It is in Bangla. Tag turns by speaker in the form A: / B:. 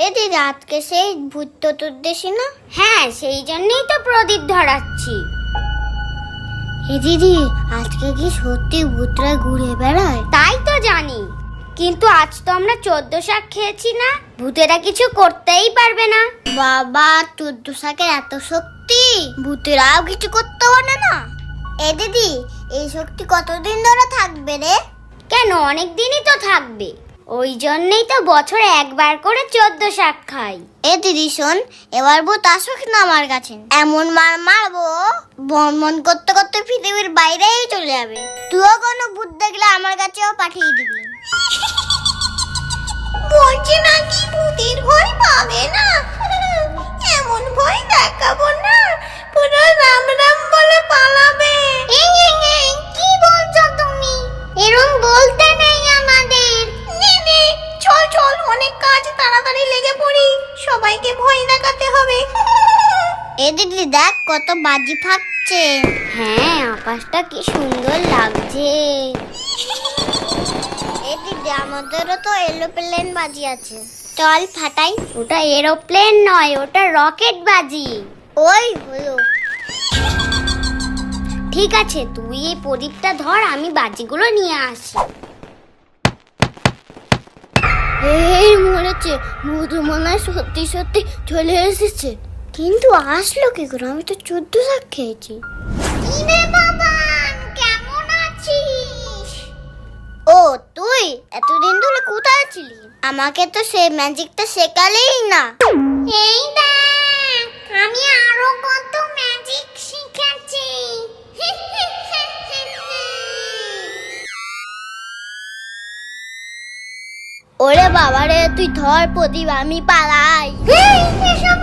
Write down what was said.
A: এ দিদি, আজকে সেই ভূত চতুর্দশী না?
B: হ্যাঁ, সেই জন্যই তো প্রদীপ ধরাচ্ছি।
A: এ দিদি, আজকে কি সত্যি ভূতরা ঘুরে বেড়ায়?
B: তাই তো জানি, কিন্তু আজ তো আমরা 14 শাক খেয়েছি না, ভূতেরা কিছু করতেই পারবে না।
A: বাবা, 14 শাকের এত শক্তি, ভূতেরাও কিছু করতে পারে না? এ দিদি, এই শক্তি কতদিন ধরে থাকবে রে?
B: কেন, অনেক দিনই তো থাকবে। ওই জন্যই তো বছরে একবার করে 14 শাক খাই।
A: এ দিদি শোন, এবার ভূত আসুক না আমার কাছে, এমন মার মারবো ভ্রমণ করতে করতে পৃথিবীর বাইরেই চলে যাবে। তুইও কোনো ভূত দেখলে আমার কাছেও পাঠিয়ে দিবি।
B: বলছি নাকি ভূতের ভয় পাবে না? এমন ভয় দেখাবো না, পুরো রাম রাম বলে পালাবে।
A: কি বলছো তুমি? এরকম বলতে নেই আমাদের।
B: নে চল চল, অনেক কাজ, তাড়াতাড়ি লেগে পড়ি, সবাইকে ভয় দেখাতে হবে।
A: এ দিদি দেখ, কত বাজি ফাটছে।
B: হ্যাঁ, আকাশটা কি সুন্দর লাগছে।
A: এ দিদি, আমাদেরও তো এরোপ্লেন বাজি আছে, চল ফাটাই।
B: ওটা এরোপ্লেন নয়, ওটা রকেট বাজি।
A: ওই হলো।
B: ঠিক আছে, তুই এই প্রদীপটা ধর, আমি বাজিগুলো নিয়ে আসি।
A: এই মরেছে, ভূত মনে হয় সত্যি সত্যি চলে এসেছে। কিন্তু আসলো কি করে? আমি তো 14 শাক খেয়েছি।
B: কিরে বাবান, কেমন আছিস?
A: ও তুই এতদিন ধরে কোথায় ছিলি? আমাকে তো সেই ম্যাজিকটা শেখালেই না।
B: এই দেখ, আমি আরো কত ম্যাজিক শিখেছি।
A: ওরে বাবা রে, তুই ধর প্রদীপ, আমি পালাই।
B: এসব